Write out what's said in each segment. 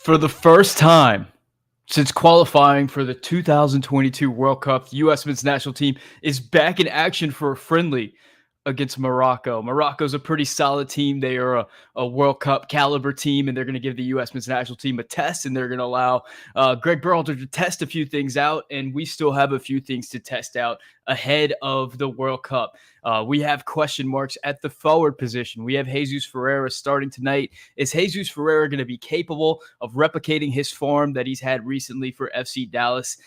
For the first time since qualifying for the 2022 World Cup, the U.S. men's national team is back in action for a friendly against Morocco. Morocco's a pretty solid team. They are a World Cup caliber team, and they're going to give the U.S. men's national team a test, and they're going to allow Greg Berhalter to test a few things out, and we still have a few things to test out ahead of the World Cup. We have question marks at the forward position. We have Jesus Ferreira starting tonight. Is Jesus Ferreira going to be capable of replicating his form that he's had recently for FC Dallas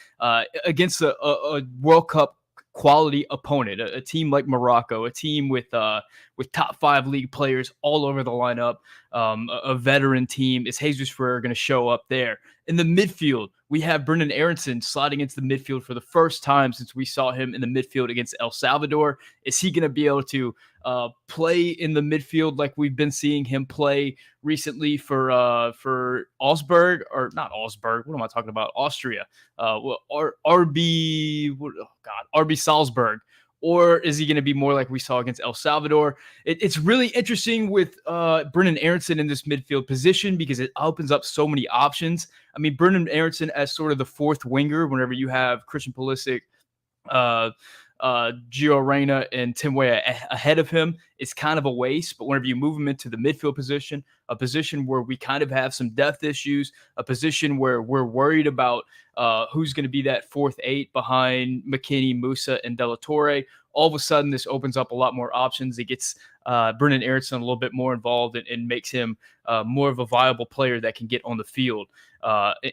against a World Cup quality opponent, a team like Morocco, a team with top 5 league players all over the lineup, a veteran team? Is Jesus Ferreira going to show up there? In the midfield, we have Brenden Aaronson sliding into the midfield for the first time since we saw him in the midfield against El Salvador. Is he going to be able to play in the midfield like we've been seeing him play recently for Augsburg, or not Augsburg? What am I talking about? Austria. RB Salzburg. Or is he going to be more like we saw against El Salvador? It's really interesting with Brenden Aaronson in this midfield position because it opens up so many options. I mean, Brenden Aaronson as sort of the fourth winger whenever you have Christian Pulisic, Gio Reyna, and Tim Weah ahead of him, it's kind of a waste. But whenever you move him into the midfield position, a position where we kind of have some depth issues, a position where we're worried about who's going to be that fourth eight behind McKennie, Musa, and De La Torre, all of a sudden this opens up a lot more options. It gets Brenden Aaronson a little bit more involved and makes him more of a viable player that can get on the field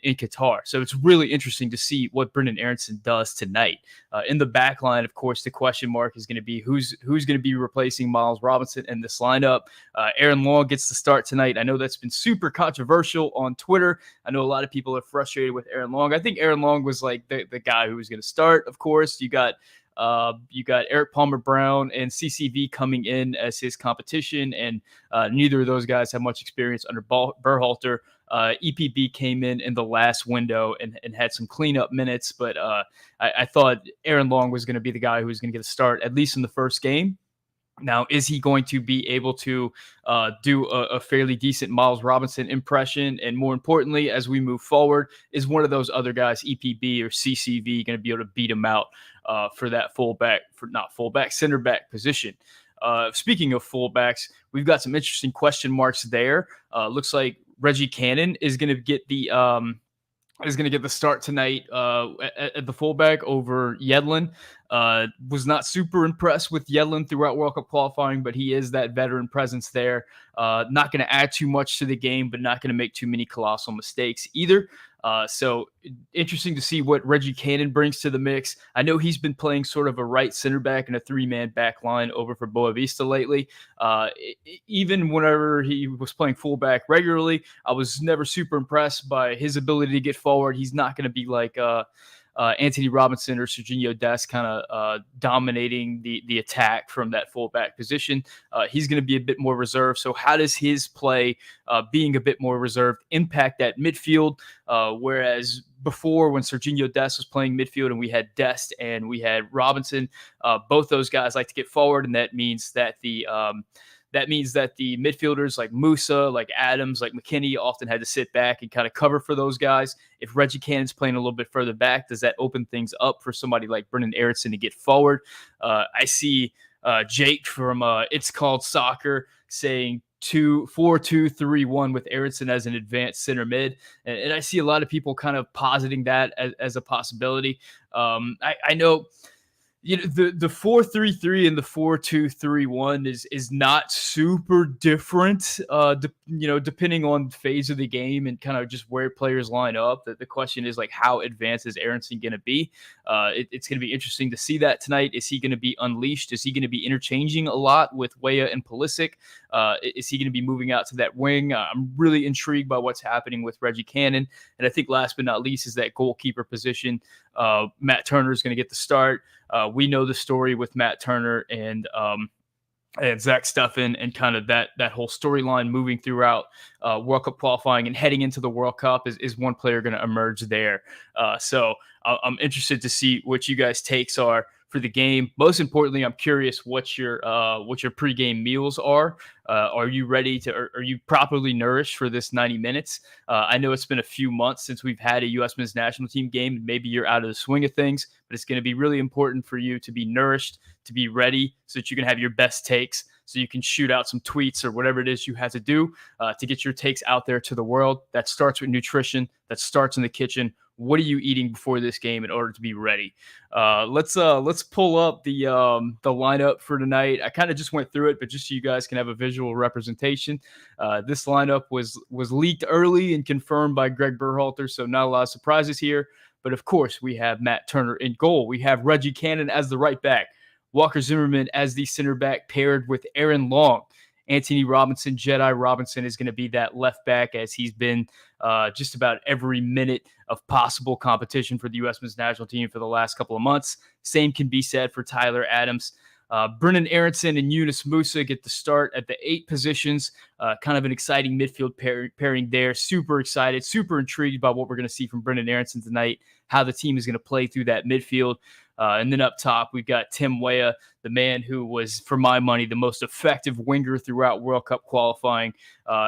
in Qatar. So it's really interesting to see what Brenden Aaronson does tonight. In the back line, of course, the question mark is going to be who's going to be replacing Miles Robinson in this lineup. Aaron Long gets the start tonight. I know that's been super controversial on Twitter. I know a lot of people are frustrated with Aaron Long. I think Aaron Long was like the guy who was going to start. Of course, you got Eric Palmer-Brown and CCV coming in as his competition, and neither of those guys have much experience under Berhalter. EPB came in the last window and had some cleanup minutes, but I thought Aaron Long was going to be the guy who was going to get a start, at least in the first game. Now, is he going to be able to do a fairly decent Miles Robinson impression? And more importantly, as we move forward, is one of those other guys, EPB or CCV, going to be able to beat him out for that center back position? Speaking of fullbacks, we've got some interesting question marks there. Looks like Reggie Cannon is going to get the start tonight at the fullback over Yedlin. Was not super impressed with Yedlin throughout World Cup qualifying, but he is that veteran presence there. Not going to add too much to the game, but not going to make too many colossal mistakes either. So interesting to see what Reggie Cannon brings to the mix. I know he's been playing sort of a right center back and a 3-man back line over for Boavista lately. Even whenever he was playing fullback regularly, I was never super impressed by his ability to get forward. He's not going to be like Anthony Robinson or Serginho Dest kind of dominating the attack from that fullback position. He's going to be a bit more reserved. So how does his play, being a bit more reserved, impact that midfield? Whereas before, when Serginho Dest was playing midfield and we had Dest and we had Robinson, both those guys like to get forward, and that means that the midfielders like Musa, like Adams, like McKennie often had to sit back and kind of cover for those guys. If Reggie Cannon's playing a little bit further back, does that open things up for somebody like Brenden Aaronson to get forward? I see Jake from It's Called Soccer saying 4-2-3-1 with Aaronson as an advanced center mid. And I see a lot of people kind of positing that as a possibility. I know, you know, the 4-3-3 and the 4-2-3-1 is not super different, depending on the phase of the game and kind of just where players line up. The question is, like, how advanced is Aaronson going to be? It's going to be interesting to see that tonight. Is he going to be unleashed? Is he going to be interchanging a lot with Weah and Pulisic? Is he going to be moving out to that wing? I'm really intrigued by what's happening with Reggie Cannon. And I think last but not least is that goalkeeper position. Matt Turner is going to get the start. We know the story with Matt Turner and Zach Steffen and kind of that whole storyline moving throughout World Cup qualifying and heading into the World Cup is one player going to emerge there. So I'm interested to see what you guys' takes are for the game. Most importantly, I'm curious what your pregame meals are. Are you ready to? Are you properly nourished for this 90 minutes? I know it's been a few months since we've had a U.S. men's national team game, and maybe you're out of the swing of things, but it's going to be really important for you to be nourished, to be ready, so that you can have your best takes, so you can shoot out some tweets or whatever it is you have to do to get your takes out there to the world. That starts with nutrition. That starts in the kitchen. What are you eating before this game in order to be ready? Let's pull up the lineup for tonight. I kind of just went through it, but just so you guys can have a visual representation. This lineup was leaked early and confirmed by Greg Berhalter, so not a lot of surprises here. But of course, we have Matt Turner in goal. We have Reggie Cannon as the right back. Walker Zimmerman as the center back, paired with Aaron Long. Anthony Robinson, Jedi Robinson, is going to be that left back, as he's been just about every minute of possible competition for the U.S. men's national team for the last couple of months. Same can be said for Tyler Adams. Brennan Aronson and Yunus Musa get the start at the 8 positions. Kind of an exciting midfield pairing there. Super excited, super intrigued by what we're going to see from Brennan Aronson tonight, how the team is going to play through that midfield. And then up top, we've got Tim Weah, the man who was, for my money, the most effective winger throughout World Cup qualifying.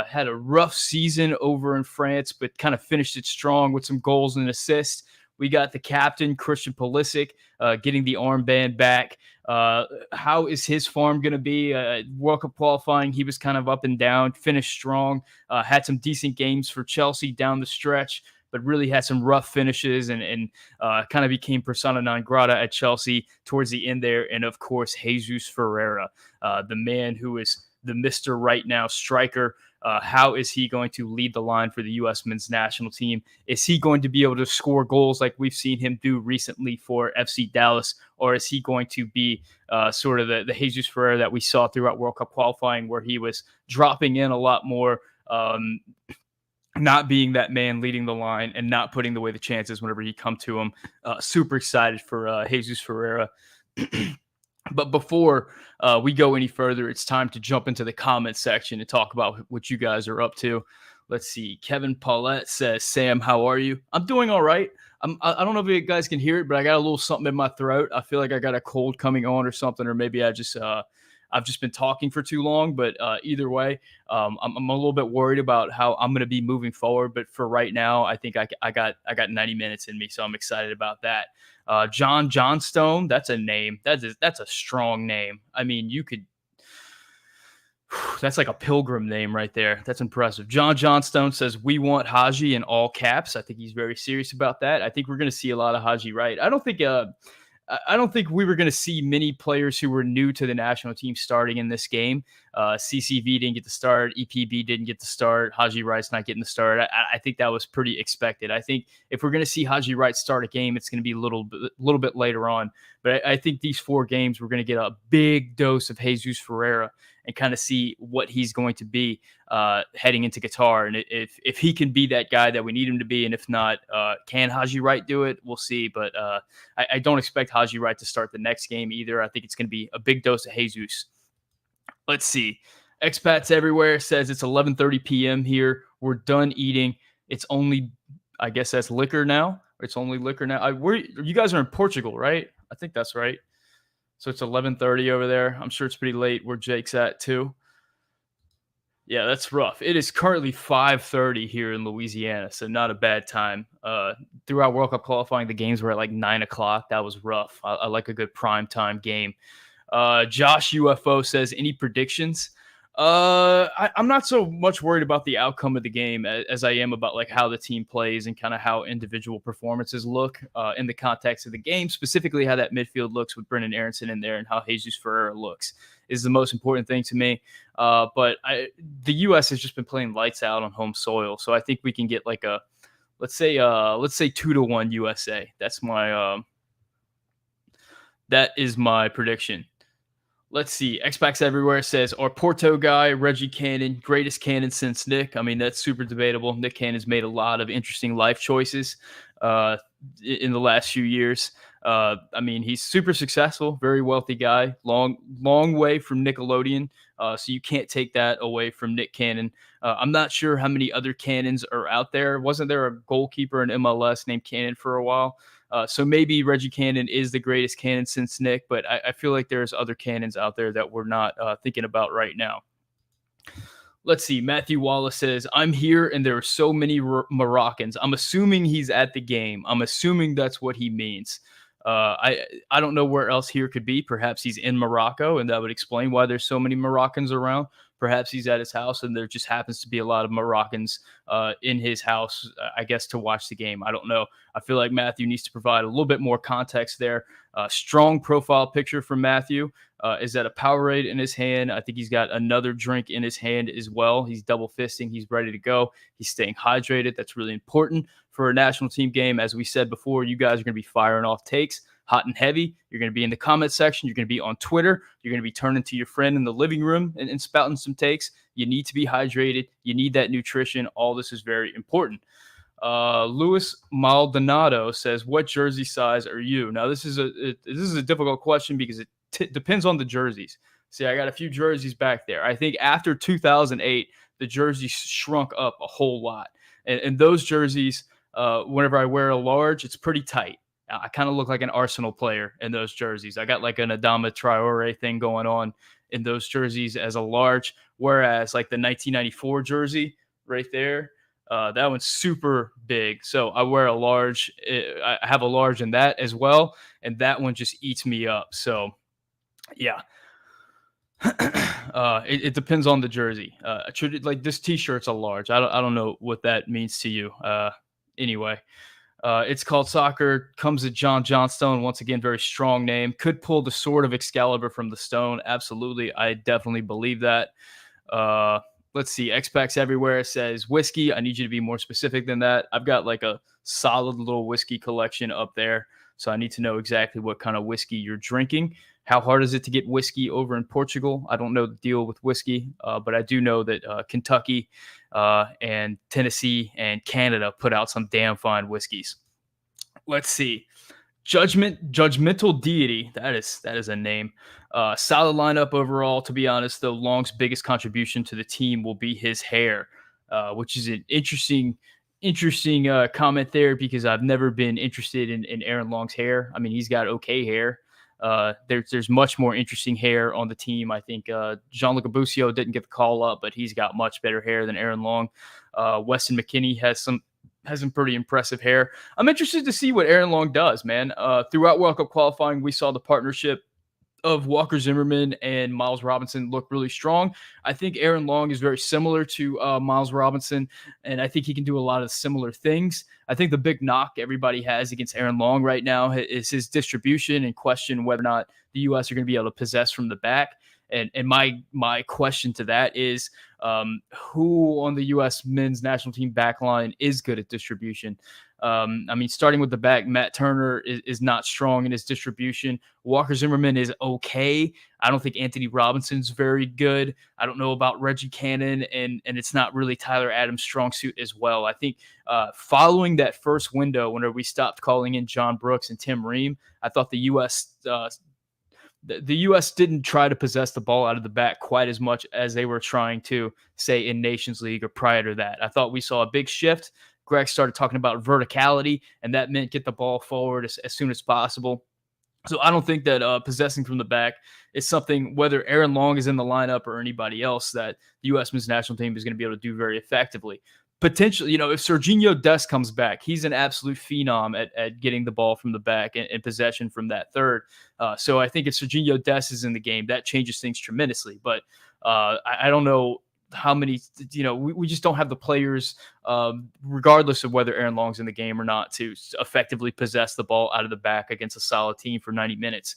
Had a rough season over in France, but kind of finished it strong with some goals and assists. We got the captain, Christian Pulisic, getting the armband back. How is his form going to be? World Cup qualifying, he was kind of up and down, finished strong, had some decent games for Chelsea down the stretch, but really had some rough finishes and kind of became persona non grata at Chelsea towards the end there. And, of course, Jesus Ferreira, the man who is the Mr. Right Now striker. How is he going to lead the line for the U.S. men's national team? Is he going to be able to score goals like we've seen him do recently for FC Dallas? Or is he going to be sort of the Jesus Ferreira that we saw throughout World Cup qualifying, where he was dropping in a lot more, not being that man leading the line and not putting away the chances whenever he come to him? Super excited for Jesus Ferreira. But before we go any further, it's time to jump into the comment section and talk about what you guys are up to. Let's see. Kevin Paulette says, Sam, how are you? I'm doing all right. I don't know if you guys can hear it, but I got a little something in my throat. I feel like I got a cold coming on or something, or maybe I've just been talking for too long. But either way, I'm a little bit worried about how I'm going to be moving forward. But for right now, I think I got 90 minutes in me, so I'm excited about that. John Johnstone, that's a name. That's a strong name. I mean, that's like a pilgrim name right there. That's impressive. John Johnstone says, we want Haji in all caps. I think he's very serious about that. I think we're going to see a lot of Haji Wright. I don't think we were going to see many players who were new to the national team starting in this game. CCV didn't get the start. EPB didn't get the start. Haji Wright's not getting the start. I think that was pretty expected. I think if we're going to see Haji Wright start a game, it's going to be a little bit later on. But I think these 4 games, we're going to get a big dose of Jesus Ferreira and kind of see what he's going to be heading into Qatar. And if he can be that guy that we need him to be, and if not, can Haji Wright do it? We'll see. But I don't expect Haji Wright to start the next game either. I think it's going to be a big dose of Jesus. Let's see. Expats Everywhere says it's 11:30 p.m. here. We're done eating. It's only, I guess that's liquor now. It's only liquor now. You guys are in Portugal, right? I think that's right. So it's 11:30 over there. I'm sure it's pretty late where Jake's at too. Yeah, that's rough. It is currently 5:30 here in Louisiana, so not a bad time. Throughout World Cup qualifying, the games were at like 9 o'clock. That was rough. I like a good prime time game. Josh UFO says, any predictions? I'm not so much worried about the outcome of the game as I am about like how the team plays and kind of how individual performances look in the context of the game, specifically how that midfield looks with Brennan Aronson in there and how Jesus Ferreira looks is the most important thing to me. But the U.S. has just been playing lights out on home soil, so I think we can get like let's say 2-1 USA. That is my prediction. Let's see. Xbox Everywhere says, our Porto guy, Reggie Cannon, greatest Cannon since Nick. I mean, that's super debatable. Nick Cannon's made a lot of interesting life choices. uh, in the last few years. I mean, he's super successful, very wealthy guy, long way from Nickelodeon. So you can't take that away from Nick Cannon. I'm not sure how many other Cannons are out there. Wasn't there a goalkeeper in MLS named Cannon for a while? So maybe Reggie Cannon is the greatest Cannon since Nick, but I feel like there's other Cannons out there that we're not thinking about right now. Let's see. Matthew Wallace says, I'm here and there are so many Moroccans. I'm assuming he's at the game. I'm assuming that's what he means. I don't know where else here could be. Perhaps he's in Morocco, and that would explain why there's so many Moroccans around. Perhaps he's at his house, and there just happens to be a lot of Moroccans in his house, I guess, to watch the game. I don't know. I feel like Matthew needs to provide a little bit more context there. Strong profile picture from Matthew. Is that a Powerade in his hand? I think he's got another drink in his hand as well. He's double fisting. He's ready to go. He's staying hydrated. That's really important for a national team game. As we said before, you guys are going to be firing off takes hot and heavy. You're going to be in the comment section. You're going to be on Twitter. You're going to be turning to your friend in the living room and spouting some takes. You need to be hydrated. You need that nutrition. All this is very important. Luis Maldonado says, what jersey size are you? Now, this is a difficult question because it depends on the jerseys. See, I got a few jerseys back there. I think after 2008, the jerseys shrunk up a whole lot. And those jerseys, whenever I wear a large, it's pretty tight. I kind of look like an Arsenal player in those jerseys. I got like an Adama Traore thing going on in those jerseys as a large, whereas like the 1994 jersey right there, that one's super big. So I wear a large. I have a large in that as well, and that one just eats me up. So yeah. It depends on the jersey. Like this T-shirt's a large. I don't know what that means to you. Anyway, it's called Soccer. Comes at John Johnstone. Once again, very strong name. Could pull the sword of Excalibur from the stone. Absolutely, I definitely believe that. Let's see. X-Packs Everywhere says whiskey. I need you to be more specific than that. I've got like a solid little whiskey collection up there, so I need to know exactly what kind of whiskey you're drinking. How hard is it to get whiskey over in Portugal? I don't know the deal with whiskey, but I do know that Kentucky and Tennessee and Canada put out some damn fine whiskeys. Let's see. Judgmental Deity. That is a name. Solid lineup overall. To be honest, though, Long's biggest contribution to the team will be his hair, which is an interesting comment there because I've never been interested in Aaron Long's hair. I mean, he's got okay hair. There's much more interesting hair on the team. I think Gianluca Busio didn't get the call up, but he's got much better hair than Aaron Long. Weston McKennie has some pretty impressive hair. I'm interested to see what Aaron Long does, man. Throughout World Cup qualifying, we saw the partnership of Walker Zimmerman and Miles Robinson look really strong. I think Aaron Long is very similar to Miles Robinson, and I think he can do a lot of similar things. I think the big knock everybody has against Aaron Long right now is his distribution and question whether or not the U.S. are going to be able to possess from the back. And my question to that is who on the U.S. men's national team backline is good at distribution? I mean, starting with the back, Matt Turner is not strong in his distribution. Walker Zimmerman is okay. I don't think Anthony Robinson's very good. I don't know about Reggie Cannon, and it's not really Tyler Adams' strong suit as well. I think following that first window, whenever we stopped calling in John Brooks and Tim Ream, I thought the U.S. The U.S. didn't try to possess the ball out of the back quite as much as they were trying to, say, in Nations League or prior to that. I thought we saw a big shift. Greg started talking about verticality, and that meant get the ball forward as soon as possible. So I don't think that possessing from the back is something, whether Aaron Long is in the lineup or anybody else, that the U.S. men's national team is going to be able to do very effectively. Potentially, if Serginho Dest comes back, he's an absolute phenom at getting the ball from the back and possession from that third. So I think if Serginho Dest is in the game, that changes things tremendously. But I don't know how many, we just don't have the players, regardless of whether Aaron Long's in the game or not, to effectively possess the ball out of the back against a solid team for 90 minutes.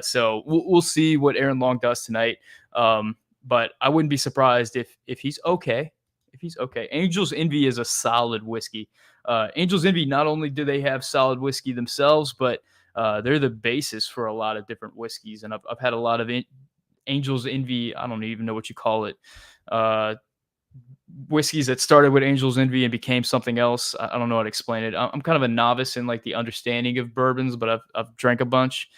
So we'll see what Aaron Long does tonight. But I wouldn't be surprised if he's okay. Angel's Envy is a solid whiskey. Angel's Envy, not only do they have solid whiskey themselves, but they're the basis for a lot of different whiskeys. And I've had a lot of Angel's Envy. I don't even know what you call it. whiskeys that started with Angel's Envy and became something else. I don't know how to explain it. I'm kind of a novice in like the understanding of bourbons, but I've drank a bunch.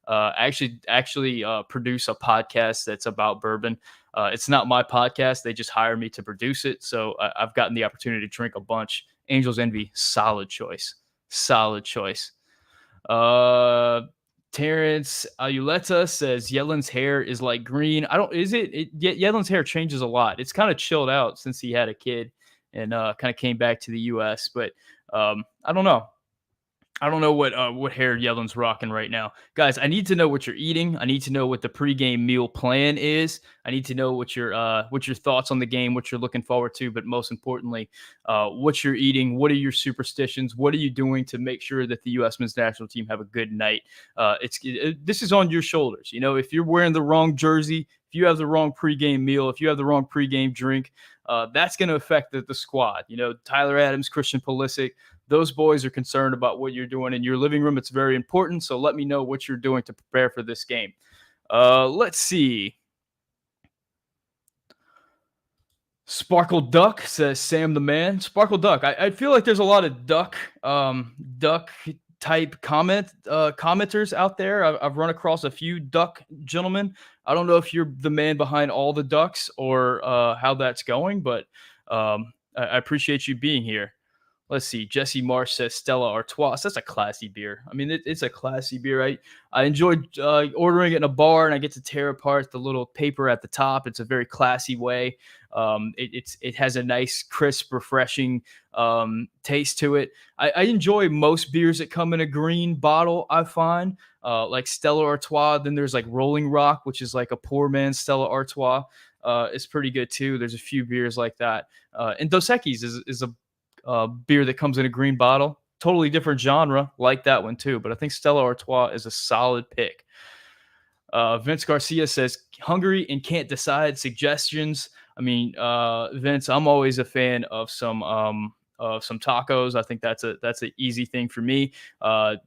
I actually produce a podcast that's about bourbon. It's not my podcast; they just hire me to produce it. So I've gotten the opportunity to drink a bunch. Angel's Envy, solid choice, solid choice. Uh, Terrence Ayuleta says Yellen's hair is like green. I don't. Is it? Yellen's hair changes a lot. It's kind of chilled out since he had a kid and kind of came back to the U.S. But I don't know. I don't know what hair Yellen's rocking right now, guys. I need to know what you're eating. I need to know what the pregame meal plan is. I need to know what your thoughts on the game, what you're looking forward to, but most importantly, what you're eating. What are your superstitions? What are you doing to make sure that the U.S. men's national team have a good night? This is on your shoulders. You know, if you're wearing the wrong jersey, if you have the wrong pregame meal, if you have the wrong pregame drink, that's going to affect the squad. You know, Tyler Adams, Christian Pulisic. Those boys are concerned about what you're doing in your living room. It's very important. So let me know what you're doing to prepare for this game. Let's see. Sparkle Duck says Sam the man. Sparkle Duck. I feel like there's a lot of duck type commenters out there. I've run across a few duck gentlemen. I don't know if you're the man behind all the ducks or how that's going, but I appreciate you being here. Let's see. Jesse Marsh says Stella Artois. That's a classy beer. I mean, it's a classy beer. I enjoyed ordering it in a bar, and I get to tear apart the little paper at the top. It's a very classy way. It has a nice, crisp, refreshing taste to it. I enjoy most beers that come in a green bottle. I find like Stella Artois. Then there's like Rolling Rock, which is like a poor man's Stella Artois. It's pretty good too. There's a few beers like that. And Dos Equis is a beer that comes in a green bottle. Totally different genre, like that one too. But I think Stella Artois is a solid pick. Vince Garcia says hungry and can't decide. Suggestions. I mean, Vince, I'm always a fan of some tacos. I think that's an easy thing for me.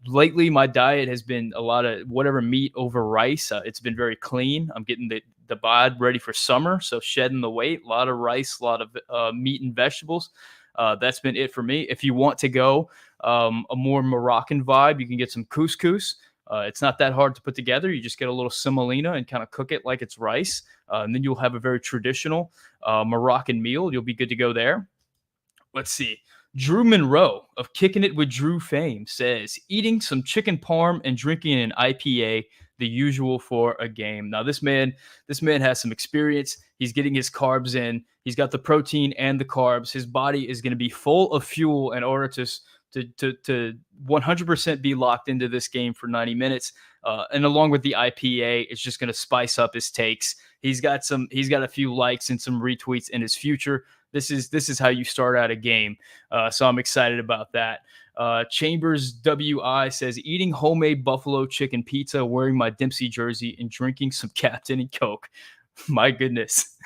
Lately, my diet has been a lot of whatever meat over rice. It's been very clean. I'm getting the bod ready for summer, so shedding the weight. A lot of rice, a lot of meat and vegetables. That's been it for me. If you want to go a more Moroccan vibe, you can get some couscous. It's not that hard to put together. You just get a little semolina and kind of cook it like it's rice. And then you'll have a very traditional Moroccan meal. You'll be good to go there. Let's see. Drew Monroe of Kicking It with Drew fame says, eating some chicken parm and drinking an IPA, the usual for a game. Now, this man has some experience. He's getting his carbs in. He's got the protein and the carbs. His body is going to be full of fuel in order to 100% be locked into this game for 90 minutes. And along with the IPA, it's just going to spice up his takes. He's got a few likes and some retweets in his future. This is how you start out a game. So I'm excited about that. Chambers WI says, eating homemade buffalo chicken pizza, wearing my Dempsey jersey, and drinking some Captain and Coke. My goodness.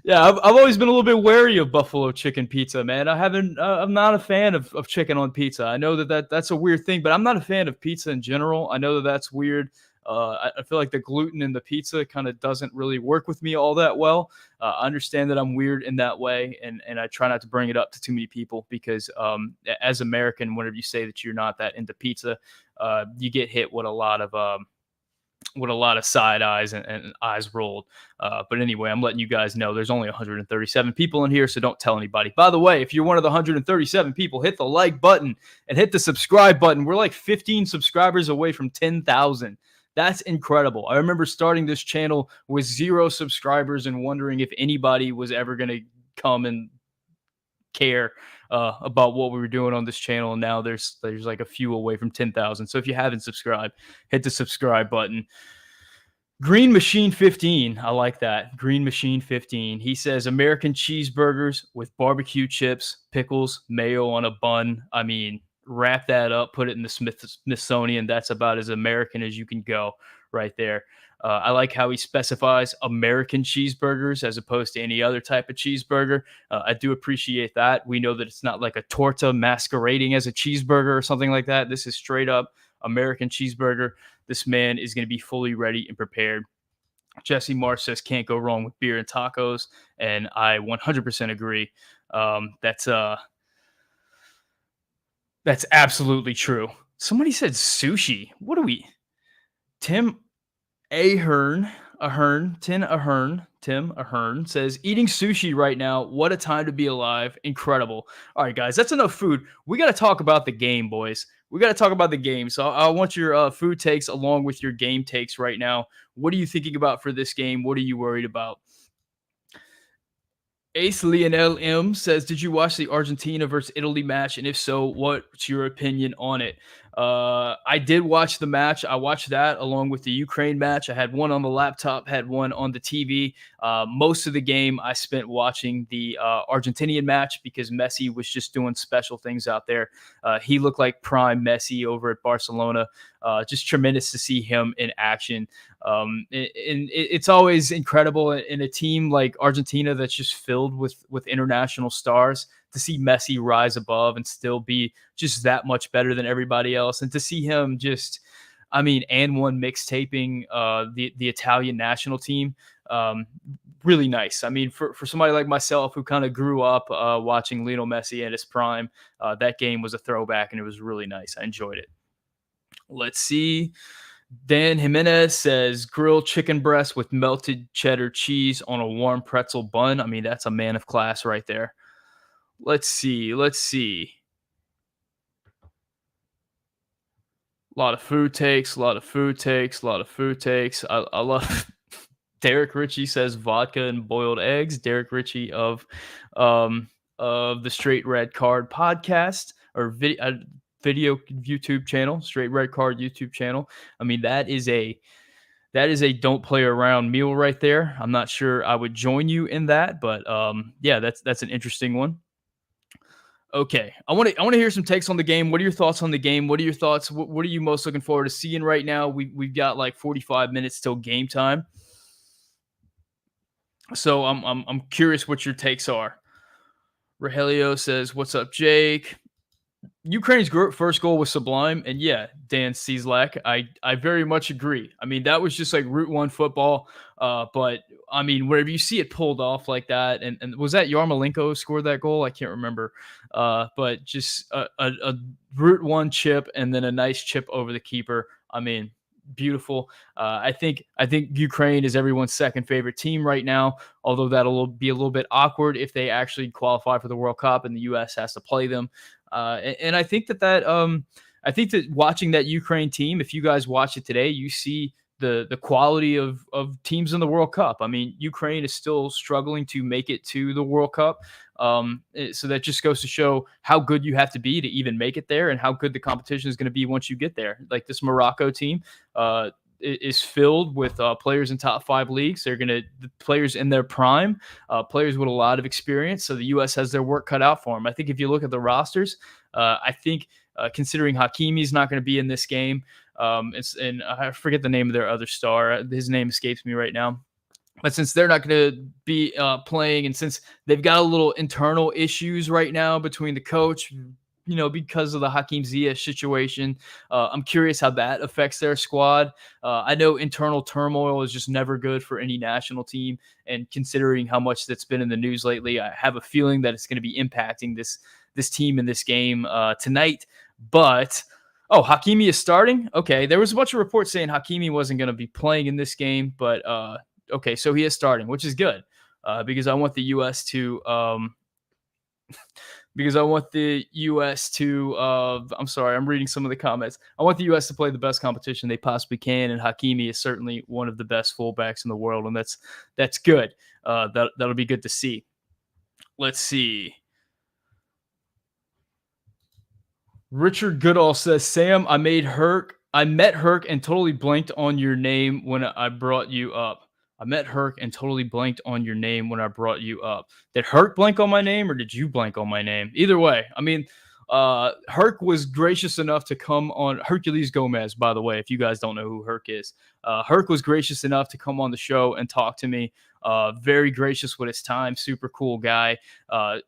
Yeah, I've always been a little bit wary of buffalo chicken pizza, man. I'm not a fan of chicken on pizza. I know that's a weird thing, but I'm not a fan of pizza in general. I know that's weird. I feel like the gluten in the pizza kind of doesn't really work with me all that well. I understand that I'm weird in that way, and I try not to bring it up to too many people because as American, whenever you say that you're not that into pizza, you get hit with a lot of side eyes and eyes rolled. But anyway, I'm letting you guys know there's only 137 people in here, so don't tell anybody. By the way, if you're one of the 137 people, hit the like button and hit the subscribe button. We're like 15 subscribers away from 10,000. That's incredible. I remember starting this channel with 0 subscribers and wondering if anybody was ever going to come and care about what we were doing on this channel. And now there's like a few away from 10,000. So if you haven't subscribed, hit the subscribe button. Green Machine 15. I like that. Green Machine 15. He says American cheeseburgers with barbecue chips, pickles, mayo on a bun. I mean, wrap that up, put it in the Smithsonian. That's about as American as you can go right there. I like how he specifies American cheeseburgers as opposed to any other type of cheeseburger. I do appreciate that. We know that it's not like a torta masquerading as a cheeseburger or something like that. This is straight up American cheeseburger. This man is going to be fully ready and prepared. Jesse Marsh says can't go wrong with beer and tacos, and I 100% agree. Um, that's uh, that's absolutely true. Somebody said sushi. What do we? Tim Tim Ahern says, eating sushi right now. What a time to be alive. Incredible. All right, guys, that's enough food. We got to talk about the game, boys. We got to talk about the game. So I want your food takes along with your game takes right now. What are you thinking about for this game? What are you worried about? Ace Lionel M says, "Did you watch the Argentina versus Italy match? And if so, what's your opinion on it?" I did watch the match. I watched that along with the Ukraine match. I had one on the laptop, had one on the TV. Most of the game I spent watching the Argentinian match because Messi was just doing special things out there. He looked like prime Messi over at Barcelona. Just tremendous to see him in action. It's always incredible in a team like Argentina that's just filled with international stars to see Messi rise above and still be just that much better than everybody else, and to see him just, I mean, and one mixtaping the Italian national team. Really nice. I mean, for somebody like myself who kind of grew up watching Lionel Messi at his prime, that game was a throwback and it was really nice. I enjoyed it. Let's see. Dan Jimenez says grilled chicken breast with melted cheddar cheese on a warm pretzel bun. I mean, that's a man of class right there. Let's see. Let's see. A lot of food takes, a lot of food takes, a lot of food takes. I love Derek Ritchie says vodka and boiled eggs. Derek Ritchie of the Straight Red Card podcast or video YouTube channel, Straight Red Card YouTube channel. I mean, that is a don't play around meal right there. I'm not sure I would join you in that, but yeah, that's an interesting one. Okay, I want to hear some takes on the game. What are your thoughts on the game? What are your thoughts? What are you most looking forward to seeing right now? We've got like 45 minutes till game time, so I'm curious what your takes are. Rogelio says, "What's up, Jake?" Ukraine's first goal was sublime, and yeah, Dan Cieslak, I very much agree. I mean, that was just like Route One football. But I mean, wherever you see it pulled off like that, and was that Yarmolenko scored that goal? I can't remember. But just a Route One chip and then a nice chip over the keeper. I mean, beautiful. I think Ukraine is everyone's second favorite team right now. Although that'll be a little bit awkward if they actually qualify for the World Cup and the U.S. has to play them. And I think I think that watching that Ukraine team, if you guys watch it today, you see the quality of teams in the World Cup. I mean, Ukraine is still struggling to make it to the World Cup. So that just goes to show how good you have to be to even make it there and how good the competition is going to be once you get there. Like this Morocco team is filled with players in top 5 leagues. They're going to players in their prime, players with a lot of experience. So the U.S. has their work cut out for them. I think if you look at the rosters, I think considering Hakimi's not going to be in this game, and I forget the name of their other star. His name escapes me right now. But since they're not going to be playing, and since they've got a little internal issues right now between the coach, because of the Hakeem Ziyech situation, I'm curious how that affects their squad. I know internal turmoil is just never good for any national team, and considering how much that's been in the news lately, I have a feeling that it's going to be impacting this team in this game tonight. But Hakimi is starting. Okay, there was a bunch of reports saying Hakimi wasn't going to be playing in this game, but okay, so he is starting, which is good because I want the U.S. to I'm sorry, I'm reading some of the comments. I want the U.S. to play the best competition they possibly can, and Hakimi is certainly one of the best fullbacks in the world, and that's good. That'll be good to see. Let's see. Richard Goodall says, Sam, I met Herc and totally blanked on your name when I brought you up. I met Herc and totally blanked on your name when I brought you up. Did Herc blank on my name or did you blank on my name? Either way, I mean, Herc was gracious enough to come on. Hercules Gomez, by the way, if you guys don't know who Herc is. Herc was gracious enough to come on the show and talk to me Very gracious with his time, super cool guy.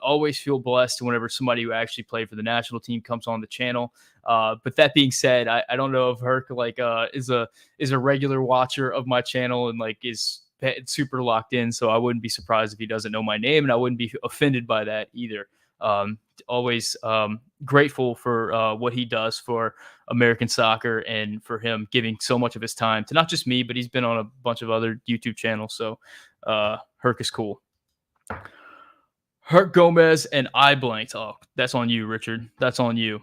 Always feel blessed whenever somebody who actually played for the national team comes on the channel. But that being said, I don't know if Herc is a regular watcher of my channel and like is super locked in. So I wouldn't be surprised if he doesn't know my name, and I wouldn't be offended by that either. Always grateful for what he does for American soccer and for him giving so much of his time to not just me, but he's been on a bunch of other YouTube channels. So Herc is cool. Herc Gomez and I blanked. Oh, that's on you, Richard. That's on you.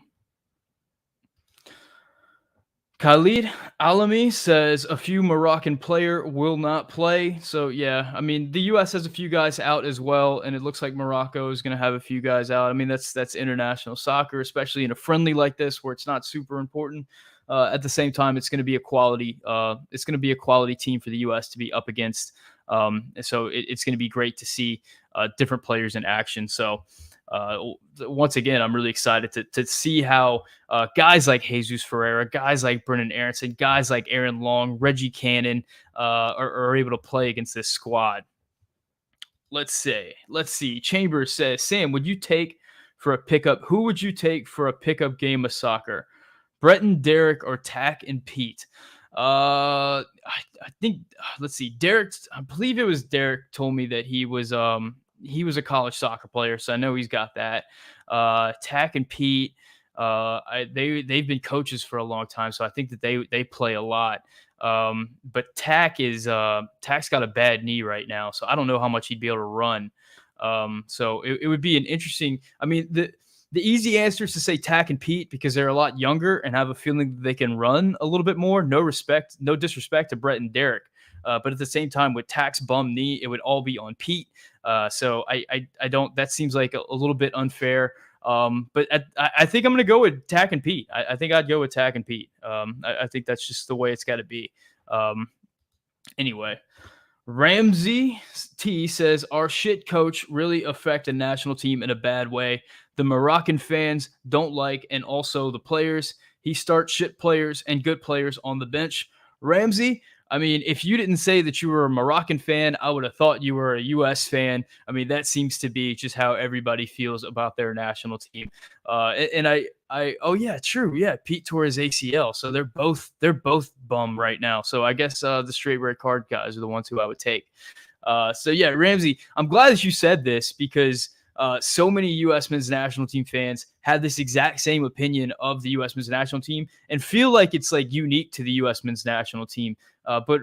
Khalid Alami says a few Moroccan player will not play. So, yeah, I mean, the U.S. has a few guys out as well, and it looks like Morocco is going to have a few guys out. I mean, that's international soccer, especially in a friendly like this where it's not super important. At the same time, it's going to be a quality team for the U.S. to be up against. So it's going to be great to see different players in action. So, once again, I'm really excited to see how guys like Jesus Ferreira, guys like Brennan Aronson, guys like Aaron Long, Reggie Cannon are able to play against this squad. Let's see. Chambers says, Sam, who would you take for a pickup game of soccer? Breton, Derek, or Tack and Pete? I think, let's see. Derek, I believe it was Derek told me that he was a college soccer player, so I know he's got that. Tack and Pete, they've been coaches for a long time, so I think that they play a lot. But Tack's got a bad knee right now, so I don't know how much he'd be able to run. So it would be an interesting. I mean, the easy answer is to say Tack and Pete because they're a lot younger and have a feeling that they can run a little bit more. No disrespect to Brett and Derek. But at the same time, with Tack's bum knee, it would all be on Pete. So I don't. That seems like a little bit unfair. But I think I'm going to go with Tack and Pete. I think I'd go with Tack and Pete. I think that's just the way it's got to be. Anyway, Ramsey T says, our shit coach really affect a national team in a bad way. The Moroccan fans don't like, and also the players. He starts shit players and good players on the bench. Ramsey, I mean, if you didn't say that you were a Moroccan fan, I would have thought you were a U.S. fan. I mean, that seems to be just how everybody feels about their national team. Oh yeah, true. Yeah, Pete tore his ACL, so they're both bum right now. So I guess the straight red card guys are the ones who I would take. So yeah, Ramsey, I'm glad that you said this because so many U.S. men's national team fans have this exact same opinion of the U.S. men's national team and feel like it's like unique to the U.S. men's national team. But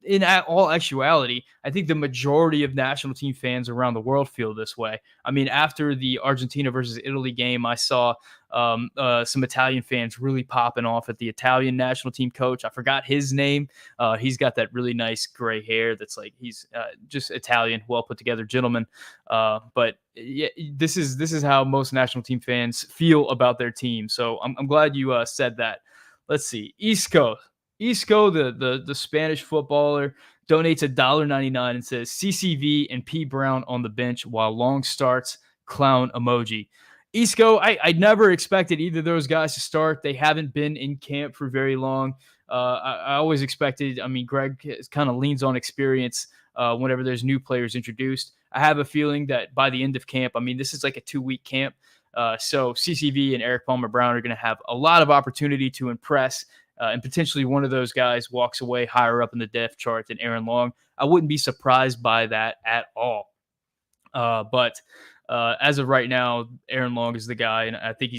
in all actuality, I think the majority of national team fans around the world feel this way. I mean, after the Argentina versus Italy game, I saw some Italian fans really popping off at the Italian national team coach. I forgot his name. He's got that really nice gray hair that's like he's just Italian, well put together gentleman. But yeah, this is how most national team fans feel about their team. So I'm glad you said that. Let's see, Isco, the Spanish footballer, donates $1.99 and says CCV and P Brown on the bench while Long starts, clown emoji. Isco, I never expected either of those guys to start. They haven't been in camp for very long. I always expected, I mean, Greg kind of leans on experience whenever there's new players introduced. I have a feeling that by the end of camp, I mean, this is like a 2-week camp. So CCV and Eric Palmer Brown are going to have a lot of opportunity to impress. And potentially one of those guys walks away higher up in the depth chart than Aaron Long. I wouldn't be surprised by that at all. But as of right now, Aaron Long is the guy, and I think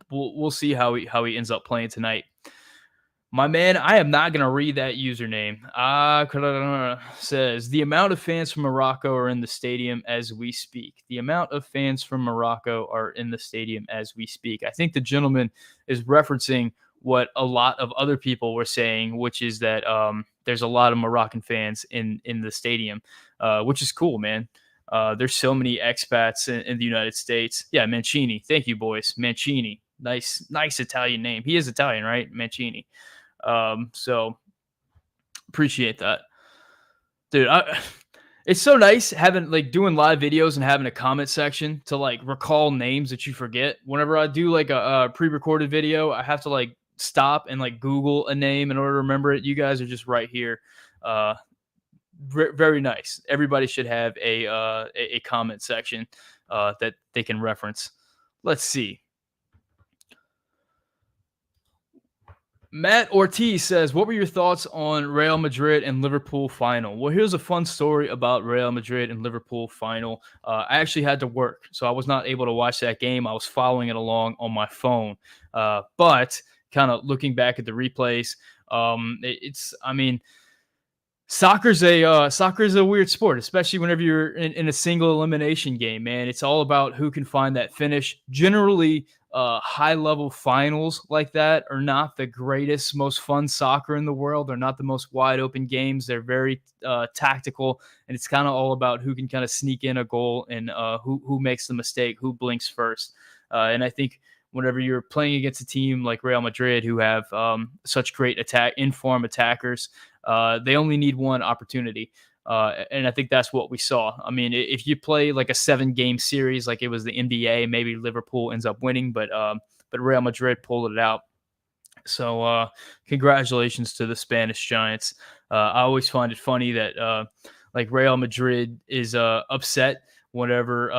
we'll see how he ends up playing tonight. My man, I am not going to read that username. Says, the amount of fans from Morocco are in the stadium as we speak. The amount of fans from Morocco are in the stadium as we speak. I think the gentleman is referencing what a lot of other people were saying, which is that there's a lot of Moroccan fans in the stadium, which is cool, man. There's so many expats in the United States. Yeah, Mancini. Thank you, boys. Mancini. Nice Italian name. He is Italian, right? Mancini. So appreciate that. Dude, it's so nice having doing live videos and having a comment section to recall names that you forget. Whenever I do a pre-recorded video, I have to stop and Google a name in order to remember it. You guys are just right here. very nice. Everybody should have a comment section that they can reference. Let's see. Matt Ortiz says, "What were your thoughts on Real Madrid and Liverpool final?" Well, here's a fun story about Real Madrid and Liverpool final. I actually had to work, so I was not able to watch that game. I was following it along on my phone, but kind of looking back at the replays, I mean, soccer's a weird sport, especially whenever you're in a single elimination game, man. It's all about who can find that finish. Generally, high level finals like that are not the greatest, most fun soccer in the world. They're not the most wide open games. They're very tactical, and it's kind of all about who can kind of sneak in a goal and who makes the mistake, who blinks first. And I think whenever you're playing against a team like Real Madrid, who have such great inform attackers, they only need one opportunity. And I think that's what we saw. I mean, if you play like a 7-game series, like it was the NBA, maybe Liverpool ends up winning, but Real Madrid pulled it out. So congratulations to the Spanish Giants. I always find it funny that like Real Madrid is upset whenever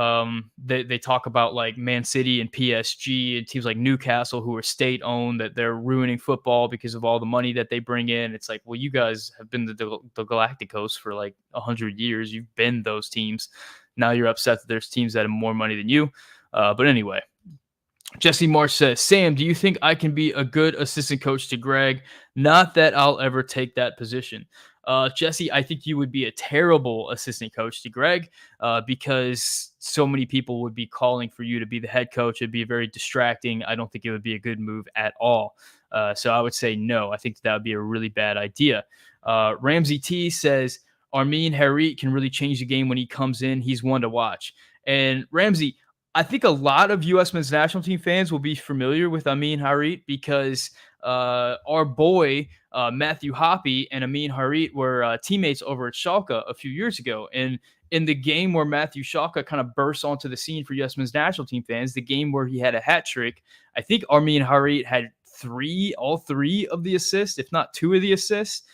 they talk about like Man City and PSG and teams like Newcastle who are state owned, that they're ruining football because of all the money that they bring in. It's like, well, you guys have been the Galacticos for like 100 years. You've been those teams. Now you're upset that there's teams that have more money than you. But anyway, Jesse Marsh says, "Sam, do you think I can be a good assistant coach to Greg? Not that I'll ever take that position." Jesse, I think you would be a terrible assistant coach to Greg because so many people would be calling for you to be the head coach. It'd be very distracting. I don't think it would be a good move at all. So I would say no. I think that would be a really bad idea. Ramsey T says, "Armin Harit can really change the game when he comes in. He's one to watch." And Ramsey, I think a lot of U.S. men's national team fans will be familiar with Amin Harit because our boy Matthew Hoppe and Amin Harit were teammates over at Schalke a few years ago. And in the game where Matthew Schalke kind of burst onto the scene for U.S. men's national team fans, the game where he had a hat trick, I think Amin Harit had all three of the assists, if not two of the assists.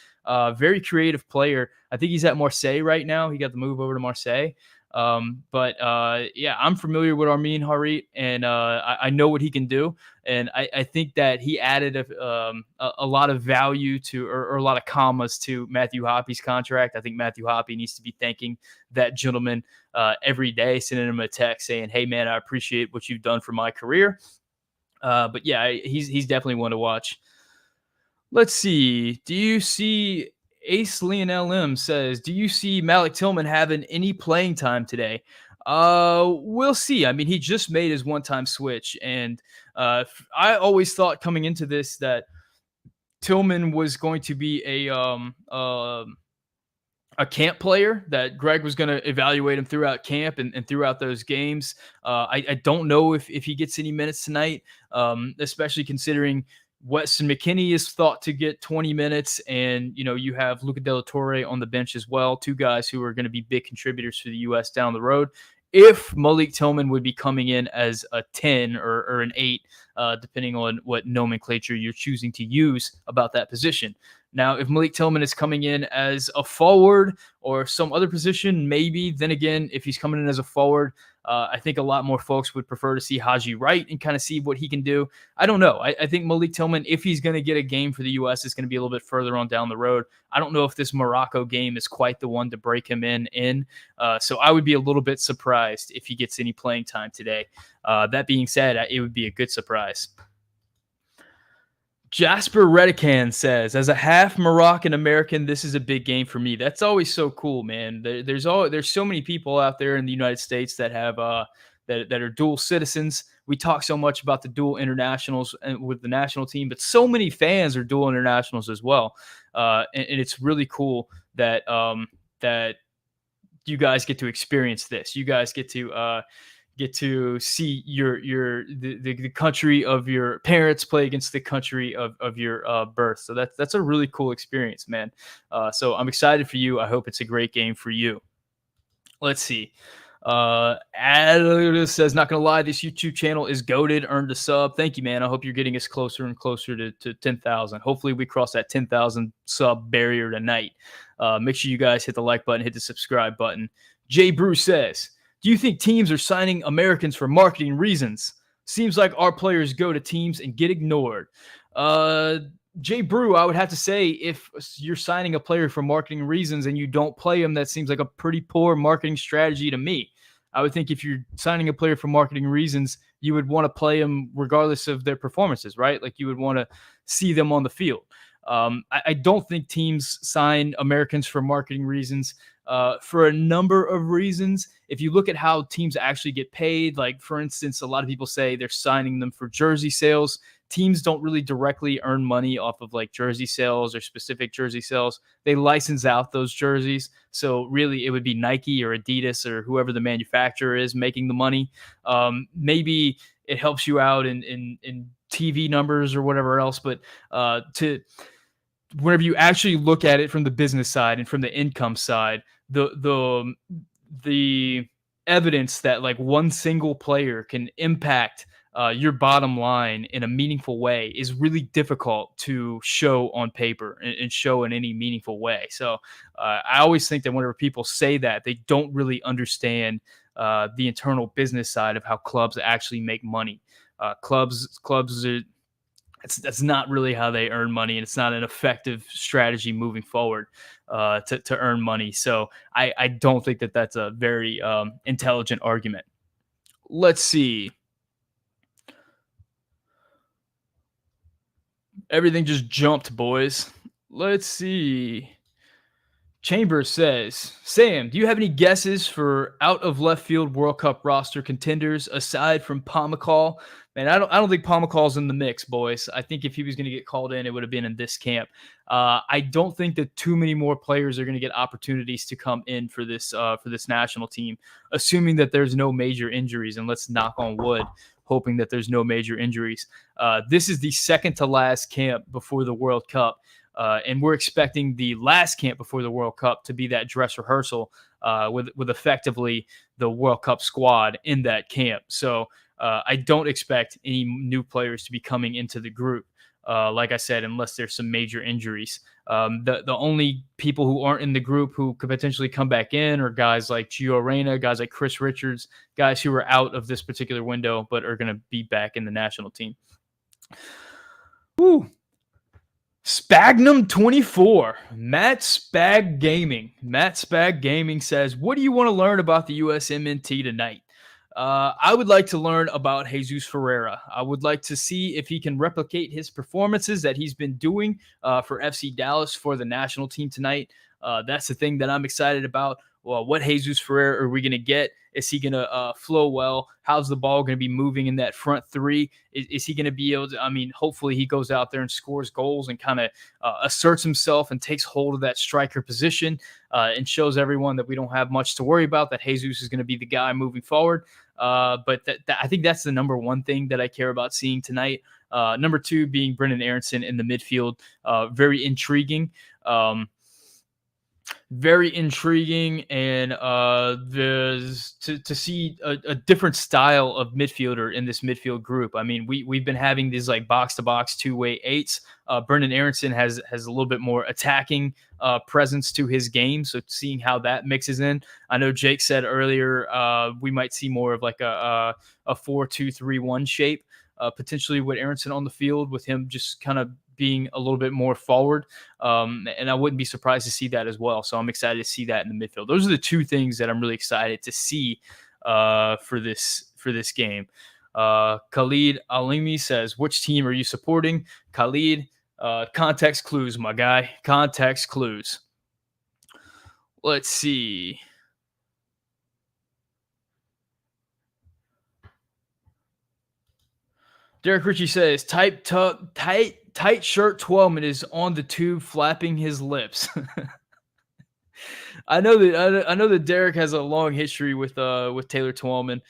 Very creative player. I think he's at Marseille right now. He got the move over to Marseille. Yeah, I'm familiar with Armin Harit, and I know what he can do, and I think that he added a lot of value to, or a lot of commas to Matthew Hoppe's contract. I think Matthew Hoppe needs to be thanking that gentleman every day, sending him a text saying, "Hey man, I appreciate what you've done for my career." But yeah, he's definitely one to watch. Let's see. Do you see Ace Lionel M says, "Do you see Malik Tillman having any playing time today?" We'll see. I mean, he just made his one-time switch, and I always thought coming into this that Tillman was going to be a camp player, that Greg was going to evaluate him throughout camp and throughout those games. I don't know if he gets any minutes tonight, especially considering Weston McKennie is thought to get 20 minutes, and you have Luca De La Torre on the bench as well, two guys who are going to be big contributors for the U.S. down the road. If Malik Tillman would be coming in as a 10 or an 8, depending on what nomenclature you're choosing to use about that position. Now, if Malik Tillman is coming in as a forward or some other position, maybe. Then again, if he's coming in as a forward, I think a lot more folks would prefer to see Haji Wright and kind of see what he can do. I don't know. I think Malik Tillman, if he's going to get a game for the U.S., is going to be a little bit further on down the road. I don't know if this Morocco game is quite the one to break him in. So I would be a little bit surprised if he gets any playing time today. That being said, it would be a good surprise. Jasper Redican says, "As a half Moroccan American, this is a big game for me." That's always so cool, man. There's so many people out there in the United States that have that are dual citizens. We talk so much about the dual internationals with the national team, but so many fans are dual internationals as well, and it's really cool that that you guys get to experience this. You guys get to see the country of your parents play against the country of your birth. So that's a really cool experience, man. So I'm excited for you. I hope it's a great game for you. Let's see. Ad says, not gonna lie, this YouTube channel is goated. Earned a sub. Thank you, man. I hope you're getting us closer and closer to 10,000. Hopefully, we cross that 10,000 sub barrier tonight. Make sure you guys hit the like button, hit the subscribe button. Jay Bruce says, do you think teams are signing Americans for marketing reasons? Seems like our players go to teams and get ignored. Jay Brew, I would have to say, if you're signing a player for marketing reasons and you don't play him, that seems like a pretty poor marketing strategy to me. I would think if you're signing a player for marketing reasons, you would want to play them regardless of their performances, right? Like you would want to see them on the field. I don't think teams sign Americans for marketing reasons for a number of reasons. If you look at how teams actually get paid, like for instance, a lot of people say they're signing them for jersey sales. Teams don't really directly earn money off of like jersey sales or specific jersey sales. They license out those jerseys. So really it would be Nike or Adidas or whoever the manufacturer is making the money. Maybe it helps you out in TV numbers or whatever else. But whenever you actually look at it from the business side and from the income side, the evidence that like one single player can impact your bottom line in a meaningful way is really difficult to show on paper and show in any meaningful way. So I always think that whenever people say that, they don't really understand the internal business side of how clubs actually make money. Clubs are, that's not really how they earn money, and it's not an effective strategy moving forward to earn money. So I don't think that that's a very intelligent argument. Let's see. Everything just jumped, boys. Let's see. Chambers says, Sam, do you have any guesses for out of left field World Cup roster contenders aside from Pomacall? Man, I don't think Pomacall's in the mix, boys. I think if he was going to get called in, it would have been in this camp. I don't think that too many more players are going to get opportunities to come in for this national team, assuming that there's no major injuries. And let's knock on wood, hoping that there's no major injuries. This is the second to last camp before the World Cup. And we're expecting the last camp before the World Cup to be that dress rehearsal with effectively the World Cup squad in that camp. So I don't expect any new players to be coming into the group. Like I said, unless there's some major injuries. The only people who aren't in the group who could potentially come back in are guys like Gio Reyna, guys like Chris Richards, guys who are out of this particular window but are going to be back in the national team. Woo. Spagnum 24, Matt Spag Gaming says, what do you want to learn about the USMNT tonight? I would like to learn about Jesus Ferreira. I would like to see if he can replicate his performances that he's been doing for FC Dallas for the national team tonight. That's the thing that I'm excited about. Well, what Jesus Ferreira are we going to get? Is he going to flow well? How's the ball going to be moving in that front three? Is he going to be able to, I mean, hopefully he goes out there and scores goals and kind of asserts himself and takes hold of that striker position and shows everyone that we don't have much to worry about, that Jesus is going to be the guy moving forward. But I think that's the number one thing that I care about seeing tonight. Number two being Brendan Aronson in the midfield. Very intriguing. Very intriguing, and to see a different style of midfielder in this midfield group. I mean, we've been having these like box-to-box two-way eights. Brendan Aronson has a little bit more attacking presence to his game, so seeing how that mixes in. I know Jake said earlier we might see more of like a 4-2-3-1 shape, potentially with Aronson on the field, with him just kind of being a little bit more forward. And I wouldn't be surprised to see that as well. So I'm excited to see that in the midfield. Those are the two things that I'm really excited to see for this game. Khalid Alimi says, which team are you supporting? Khalid, context clues, my guy. Context clues. Let's see. Derek Ritchie says, tight shirt 12 is on the tube flapping his lips. I know that Derek has a long history with Taylor Twellman,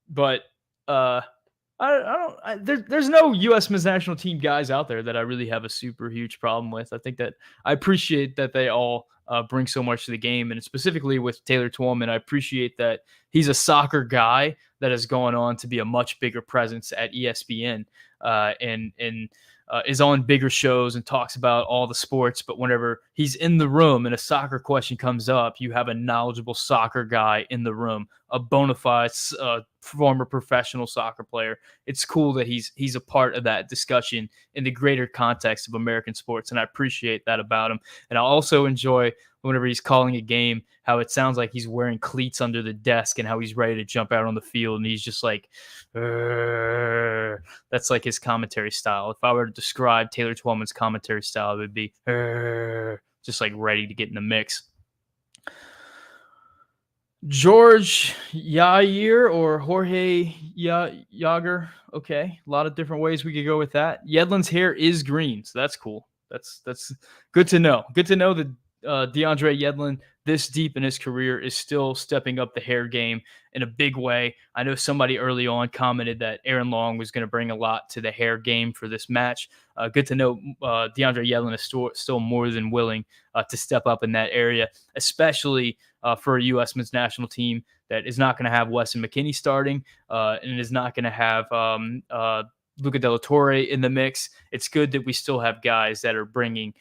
but there's no U.S. men's national team guys out there that I really have a super huge problem with. I think that I appreciate that they all bring so much to the game. And specifically with Taylor Twellman, I appreciate that he's a soccer guy that has gone on to be a much bigger presence at ESPN, and is on bigger shows and talks about all the sports. But whenever he's in the room and a soccer question comes up, you have a knowledgeable soccer guy in the room, a bona fide former professional soccer player. It's cool that he's a part of that discussion in the greater context of American sports, and I appreciate that about him. And I also enjoy whenever he's calling a game, how it sounds like he's wearing cleats under the desk and how he's ready to jump out on the field. And he's just like, that's like his commentary style. If I were to describe Taylor Twellman's commentary style, it would be just like ready to get in the mix. George Yair or Jorge Yager. Okay, a lot of different ways we could go with that. Yedlin's hair is green, so that's cool. That's good to know. Good to know that DeAndre Yedlin, this deep in his career, is still stepping up the hair game in a big way. I know somebody early on commented that Aaron Long was going to bring a lot to the hair game for this match. Good to know DeAndre Yedlin is still more than willing to step up in that area, especially for a U.S. men's national team that is not going to have Weston McKennie starting and is not going to have Luca De La Torre in the mix. It's good that we still have guys that are bringing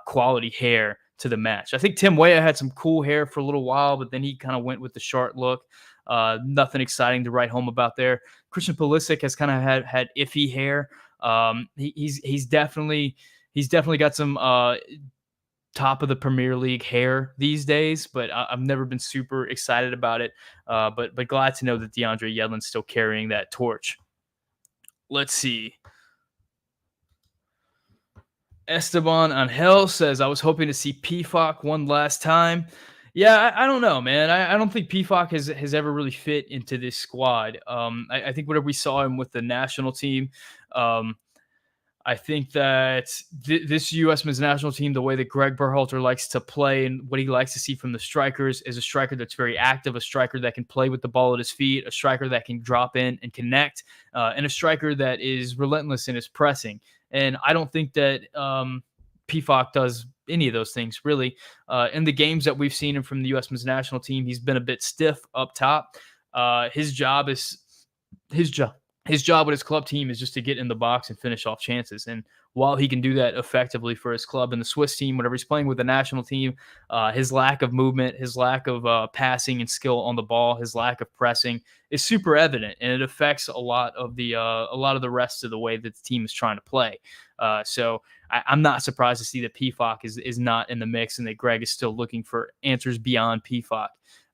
quality hair to the match. I think Tim Weah had some cool hair for a little while, but then he kind of went with the short look. Nothing exciting to write home about there. Christian Pulisic has kind of had iffy hair. He's definitely got some top of the Premier League hair these days, but I've never been super excited about it. But glad to know that DeAndre Yedlin's still carrying that torch. Let's see. Esteban Angel says, I was hoping to see PFOC one last time. Yeah, I don't know, man. I don't think PFOC has ever really fit into this squad. I think whenever we saw him with the national team, I think that this U.S. men's national team, the way that Greg Berhalter likes to play and what he likes to see from the strikers, is a striker that's very active, a striker that can play with the ball at his feet, a striker that can drop in and connect, and a striker that is relentless in his pressing. And I don't think that PFOC does any of those things, really. In the games that we've seen him from the U.S. men's national team, he's been a bit stiff up top. His job with his club team is just to get in the box and finish off chances. And while he can do that effectively for his club and the Swiss team, whenever he's playing with the national team, his lack of movement, his lack of passing and skill on the ball, his lack of pressing is super evident, and it affects a lot of the rest of the way that the team is trying to play. So I'm not surprised to see that PFOC is not in the mix and that Greg is still looking for answers beyond PFOC.